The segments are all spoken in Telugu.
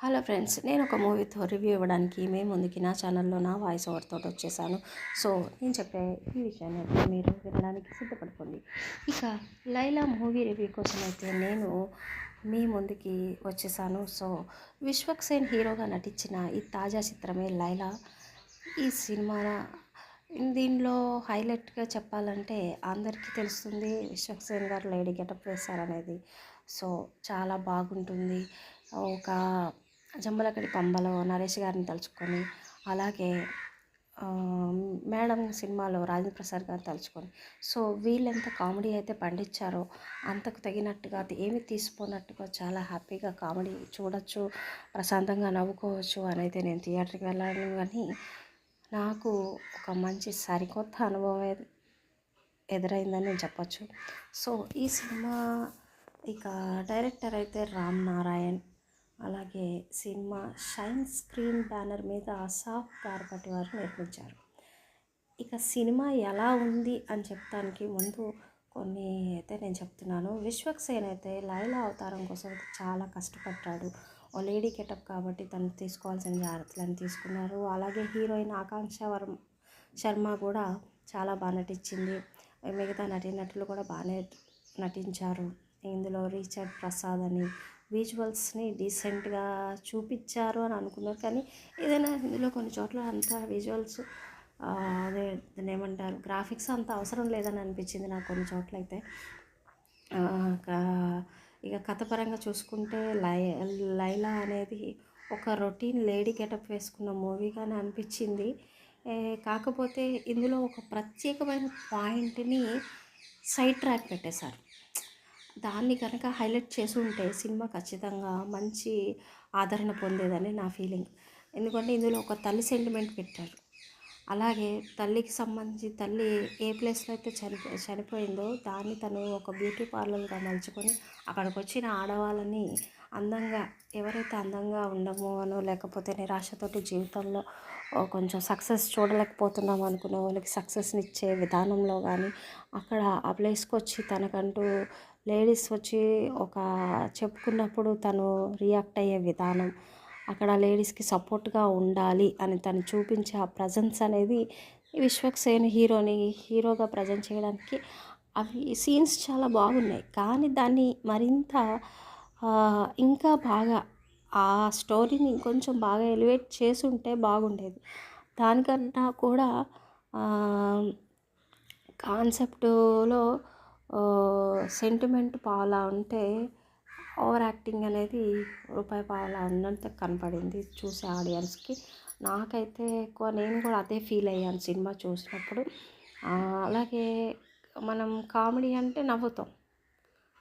హలో ఫ్రెండ్స్, నేను ఒక మూవీతో రివ్యూ ఇవ్వడానికి మీ ముందుకి నా ఛానల్లో నా వాయిస్ ఓవర్ తోటి వచ్చేసాను. సో నేను చెప్పే ఈ విషయాన్ని అయితే మీరు వినడానికి సిద్ధపడుకోండి. ఇక లైలా మూవీ రివ్యూ కోసం అయితే నేను మీ ముందుకి వచ్చేసాను. సో విశ్వక్సేన్ హీరోగా నటించిన ఈ తాజా చిత్రమే లైలా. ఈ సినిమా దీనిలో హైలైట్గా చెప్పాలంటే అందరికీ తెలుస్తుంది విశ్వక్సేన్ గారు లేడీ గెటప్ వేశారనేది. సో చాలా బాగుంటుంది. ఒక జంబలకడి పంబలో నరేష్ గారిని తలుచుకొని, అలాగే మేడం సినిమాలో రాజేంద్ర ప్రసాద్ గారిని తలుచుకొని, సో వీళ్ళెంత కామెడీ అయితే పండించారో అంతకు తగినట్టుగా అది ఏమి తీసిపోనట్టుగా చాలా హ్యాపీగా కామెడీ చూడొచ్చు, ప్రశాంతంగా నవ్వుకోవచ్చు అని అయితే నేను థియేటర్కి వెళ్ళాను. కానీ నాకు ఒక మంచి సరికొత్త అనుభవం ఎదురైందని నేను చెప్పచ్చు. సో ఈ సినిమా ఇక డైరెక్టర్ అయితే రామ్ నారాయణ్, అలాగే సినిమా షైన్ స్క్రీన్ బ్యానర్ మీద అసాఫ్ గార్పటి వారు నిర్మించారు. ఇక సినిమా ఎలా ఉంది అని చెప్పడానికి ముందు కొన్ని అయితే నేను చెప్తున్నాను. విశ్వక్సేన్ అయితే లైలా అవతారం కోసం అయితే చాలా కష్టపడ్డాడు. ఓ లేడీ గెటప్ కాబట్టి తను తీసుకోవాల్సిన జాగ్రత్తలను తీసుకున్నారు. అలాగే హీరోయిన్ ఆకాంక్ష శర్మ కూడా చాలా బాగా నటించింది. మిగతా నటీనటులు కూడా బాగానే నటించారు. ఇందులో రిచర్డ్ ప్రసాద్ అని విజువల్స్ని డీసెంట్గా చూపించారు అని అనుకున్నారు. కానీ ఏదైనా ఇందులో కొన్ని చోట్ల అంత విజువల్స్ అదే దాన్ని ఏమంటారు, గ్రాఫిక్స్ అంత అవసరం లేదని అనిపించింది నాకు కొన్ని చోట్ల అయితే. ఇక కథపరంగా చూసుకుంటే లైలా అనేది ఒక రొటీన్ లేడీ గెటప్ వేసుకున్న మూవీగానే అనిపించింది. కాకపోతే ఇందులో ఒక ప్రత్యేకమైన పాయింట్ని సైడ్ ట్రాక్ పెట్టేశారు. దాన్ని కనుక హైలైట్ చేసి ఉంటే సినిమా ఖచ్చితంగా మంచి ఆదరణ పొందేదని నా ఫీలింగ్. ఎందుకంటే ఇందులో ఒక తల్లి సెంటిమెంట్ పెట్టారు. అలాగే తల్లికి సంబంధించి తల్లి ఏ ప్లేస్లో అయితే చనిపోయిందో దాన్ని తను ఒక బ్యూటీ పార్లర్గా మలుచుకొని అక్కడికి వచ్చిన ఆడవాళ్ళని అందంగా, ఎవరైతే అందంగా ఉండమో అనో లేకపోతే నిరాశతోటి జీవితంలో కొంచెం సక్సెస్ చూడలేకపోతున్నాం అనుకునే వాళ్ళకి సక్సెస్ని ఇచ్చే విధానంలో కానీ, అక్కడ ఆ ప్లేస్కి వచ్చి తనకంటూ లేడీస్ వచ్చి ఒక చెప్పుకున్నప్పుడు తను రియాక్ట్ అయ్యే విధానం, అక్కడ లేడీస్కి సపోర్ట్గా ఉండాలి అని తను చూపించే ఆ ప్రజెన్స్ అనేది విశ్వక్సేన్ హీరోగా ప్రజెంట్ చేయడానికి అవి సీన్స్ చాలా బాగున్నాయి. కానీ దాన్ని మరింత ఇంకా బాగా ఆ స్టోరీని ఇంకొంచెం బాగా ఎలివేట్ చేసి ఉంటే బాగుండేది. దానికన్నా కూడా కాన్సెప్టులో సెంటిమెంట్ పాలా ఉంటే ఓవర్ యాక్టింగ్ అనేది రూపాయి పావలా ఉన్నంత కనపడింది చూసే ఆడియన్స్కి. నాకైతే ఎక్కువ నేను కూడా అదే ఫీల్ అయ్యాను సినిమా చూసినప్పుడు. అలాగే మనం కామెడీ అంటే నవ్వుతాం,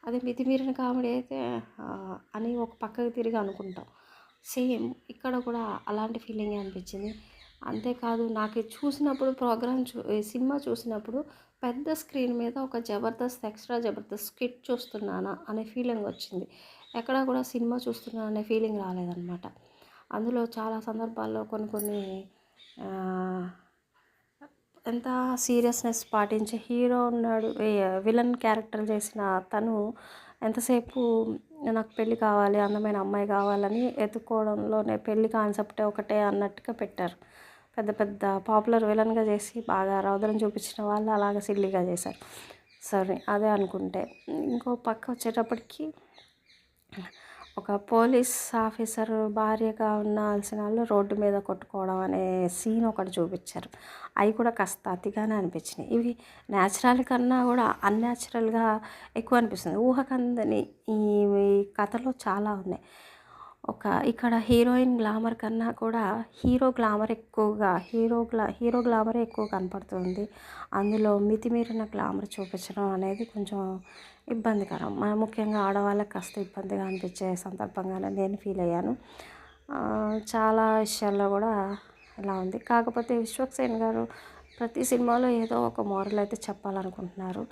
అదే మితిమీరిన కామెడీ అయితే అని ఒక పక్కకు తిరిగి అనుకుంటాం. సేమ్ ఇక్కడ కూడా అలాంటి ఫీలింగే అనిపించింది. అంతేకాదు నాకు చూసినప్పుడు సినిమా చూసినప్పుడు పెద్ద స్క్రీన్ మీద ఒక ఎక్స్ట్రా జబర్దస్త్ స్కిట్ చూస్తున్నానా అనే ఫీలింగ్ వచ్చింది. ఎక్కడా కూడా సినిమా చూస్తున్నాను అనే ఫీలింగ్ రాలేదన్నమాట. అందులో చాలా సందర్భాల్లో కొన్ని ఎంత సీరియస్నెస్ పాటించి హీరో ఉన్నాడు, విలన్ క్యారెక్టర్ చేసిన తను ఎంతసేపు నాకు పెళ్ళి కావాలి, అందమైన అమ్మాయి కావాలని ఎత్తుకోవడంలోనే పెళ్ళి కాన్సెప్టే ఒకటే అన్నట్టుగా పెట్టారు. పెద్ద పెద్ద పాపులర్ విలన్గా చేసి బాగా రౌద్రం చూపించిన వాళ్ళు అలాగ సిల్లీగా చేశారు. సరే అదే అనుకుంటే ఇంకో పక్క వచ్చేటప్పటికి ఒక పోలీస్ ఆఫీసర్ భార్యగా ఉండాల్సిన వాళ్ళు రోడ్డు మీద కొట్టుకోవడం అనే సీన్ ఒకటి చూపించారు. అవి కూడా కాస్త అతిగానే అనిపించినాయి. ఇవి న్యాచురల్ కన్నా కూడా అన్యాచురల్గా ఎక్కువ అనిపిస్తుంది. ఊహకందని ఈ కథలో చాలా ఉన్నాయి. ఇక్కడ హీరోయిన్ గ్లామర్ కన్నా కూడా హీరో గ్లామరే ఎక్కువ కనపడుతుంది. అందులో మితిమీరిన గ్లామర్ చూపించడం అనేది కొంచెం ఇబ్బందికరం. ముఖ్యంగా ఆడవాళ్ళకి కాస్త ఇబ్బందిగా అనిపించే సందర్భంగానే నేను ఫీల్ అయ్యాను. చాలా విషయాల్లో కూడా ఇలా ఉంది. కాకపోతే విశ్వక్సేన్ గారు ప్రతి సినిమాలో ఏదో ఒక మోరల్ అయితే చెప్పాలనుకుంటున్నారు.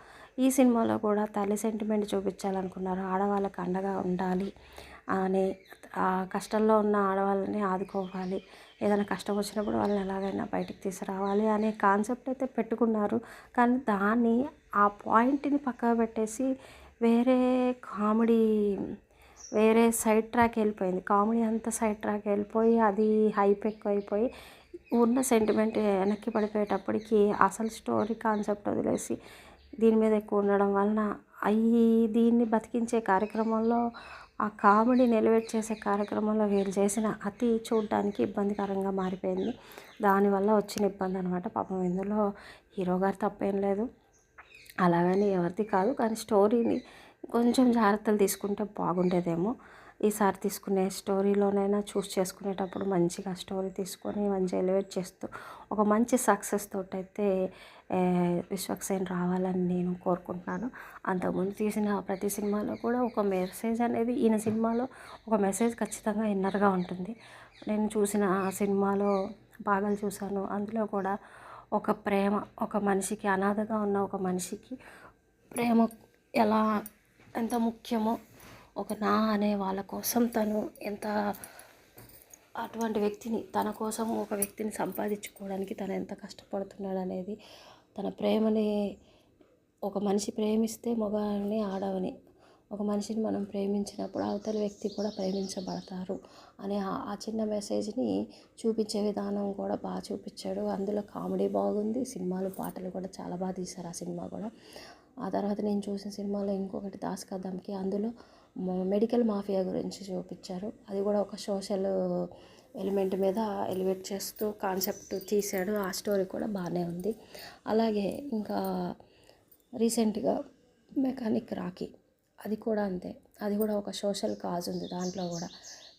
ఈ సినిమాలో కూడా తల్లి సెంటిమెంట్ చూపించాలనుకున్నారు. ఆడవాళ్ళకి అండగా ఉండాలి అని, ఆ కష్టంలో ఉన్న ఆడవాళ్ళని ఆదుకోవాలి, ఏదైనా కష్టం వచ్చినప్పుడు వాళ్ళని ఎలాగైనా బయటికి తీసుకురావాలి అనే కాన్సెప్ట్ అయితే పెట్టుకున్నారు. కానీ ఆ పాయింట్ని పక్కకు పెట్టేసి వేరే కామెడీ వేరే సైడ్ ట్రాక్ వెళ్ళిపోయింది. కామెడీ అంతా సైడ్ ట్రాక్ వెళ్ళిపోయి అది హైప్ ఎక్కువైపోయి ఉన్న సెంటిమెంట్ వెనక్కి పడిపోయేటప్పటికి అసలు స్టోరీ కాన్సెప్ట్ వదిలేసి దీని మీద ఎక్కువ ఉండడం వలన దీన్ని బతికించే కార్యక్రమంలో ఆ కామెడీని ఎలివేట్ చేసే కార్యక్రమంలో వీళ్ళు చేసిన అతి చూడడానికి ఇబ్బందికరంగా మారిపోయింది. దానివల్ల వచ్చిన ఇబ్బంది అనమాట. పాపం ఇందులో హీరో గారు తప్పేం లేదు, అలాగని ఎవరిది కాదు, కానీ స్టోరీని కొంచెం జాగ్రత్తలు తీసుకుంటే బాగుండేదేమో. ఈసారి తీసుకునే స్టోరీలోనైనా చూస్ చేసుకునేటప్పుడు మంచిగా స్టోరీ తీసుకొని మంచిగా ఎలివేట్ చేస్తూ ఒక మంచి సక్సెస్ తోటైతే విశ్వక్సేన్ రావాలని నేను కోరుకుంటున్నాను. అంతకుముందు తీసిన ప్రతి సినిమాలో కూడా ఒక మెసేజ్ అనేది, ఈయన సినిమాలో ఒక మెసేజ్ ఖచ్చితంగా ఇన్నర్గా ఉంటుంది. నేను చూసిన ఆ సినిమాలో పాగల్ చూశాను. అందులో కూడా ఒక ప్రేమ, ఒక మనిషికి అనాథగా ఉన్న ఒక మనిషికి ప్రేమ ఎలా ఎంత ముఖ్యమో, ఒక నా అనే వాళ్ళ కోసం తను ఎంత అటువంటి వ్యక్తిని, తన కోసం ఒక వ్యక్తిని సంపాదించుకోవడానికి తను ఎంత కష్టపడుతున్నాడు అనేది, తన ప్రేమని ఒక మనిషి ప్రేమిస్తే మగవాడిని ఆడవని, ఒక మనిషిని మనం ప్రేమించినప్పుడు అవతల వ్యక్తి కూడా ప్రేమించబడతారు అనే ఆ చిన్న మెసేజ్ని చూపించే విధానం కూడా బాగా చూపించాడు. అందులో కామెడీ బాగుంది, సినిమాలు పాటలు కూడా చాలా బాగా తీశారు ఆ సినిమా కూడా. ఆ తర్వాత నేను చూసిన సినిమాలో ఇంకొకటి దాస్ కా దమ్కి, అందులో మెడికల్ మాఫియా గురించి చూపించారు. అది కూడా ఒక సోషల్ ఎలిమెంట్ మీద ఎలివేట్ చేస్తూ కాన్సెప్ట్ తీశాడు. ఆ స్టోరీ కూడా బాగానే ఉంది. అలాగే ఇంకా రీసెంట్గా మెకానిక్ రాకీ, అది కూడా అంతే. అది కూడా ఒక సోషల్ కాజ్ ఉంది దాంట్లో కూడా.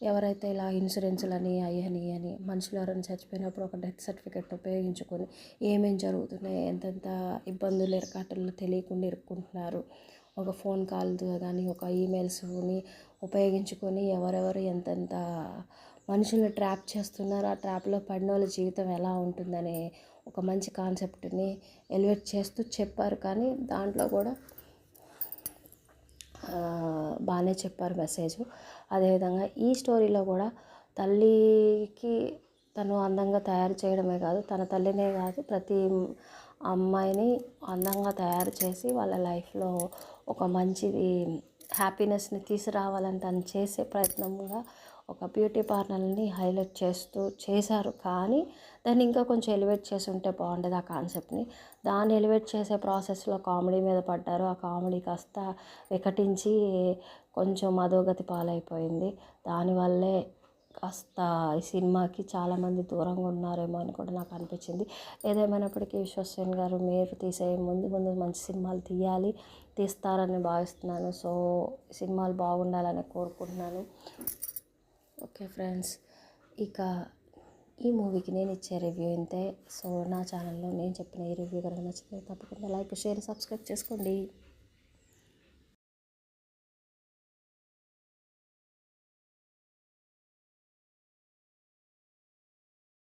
ఎవరైతే ఇలా ఇన్సూరెన్స్లని అని మనుషులు ఎవరైనా చచ్చిపోయినప్పుడు ఒక డెత్ సర్టిఫికెట్ ఉపయోగించుకొని ఏమేం జరుగుతున్నాయి, ఎంతెంత ఇబ్బందులు ఇరకాటలు తెలియకుండా ఇరుక్కుంటున్నారు, ఒక ఫోన్ కాల్ కానీ ఒక ఈమెయిల్స్ని ఉపయోగించుకొని ఎవరెవరు ఎంతెంత మనుషుల్ని ట్రాప్ చేస్తున్నారు, ఆ ట్రాప్లో పడిన వాళ్ళ జీవితం ఎలా ఉంటుందనే ఒక మంచి కాన్సెప్ట్ని ఎలివేట్ చేస్తూ చెప్పారు. కానీ దాంట్లో కూడా బాగానే చెప్పారు మెసేజ్. అదేవిధంగా ఈ స్టోరీలో కూడా తల్లికి తను అందంగా తయారు చేయడమే కాదు, తన తల్లినే కాదు ప్రతి అమ్మాయిని అందంగా తయారు చేసి వాళ్ళ లైఫ్లో ఒక మంచి హ్యాపీనెస్ని తీసుకురావాలని తను చేసే ప్రయత్నంగా ఒక బ్యూటీ పార్లర్ని హైలైట్ చేస్తూ చేశారు. కానీ దాన్ని ఇంకా కొంచెం ఎలివేట్ చేసి ఉంటే బాగుండేది ఆ కాన్సెప్ట్ని. దాన్ని ఎలివేట్ చేసే ప్రాసెస్లో కామెడీ మీద పడ్డారు. ఆ కామెడీ కాస్త వికటించి కొంచెం అధోగతి పాలైపోయింది. దానివల్లే కాస్త ఈ సినిమాకి చాలామంది దూరంగా ఉన్నారేమో అని కూడా నాకు అనిపించింది. ఏదేమైనప్పటికీ విశ్వక్సేన్ గారు మీరు తీసే ముందు ముందు మంచి సినిమాలు తీస్తారని భావిస్తున్నాను. సో సినిమాలు బాగుండాలని కోరుకుంటున్నాను. ఓకే ఫ్రెండ్స్, ఇక ఈ మూవీకి నేను ఇచ్చే రివ్యూ ఇంతే. సో నా ఛానల్లో నేను చెప్పిన ఈ రివ్యూ కనుక నచ్చితే తప్పకుండా లైక్, షేర్, సబ్స్క్రైబ్ చేసుకోండి.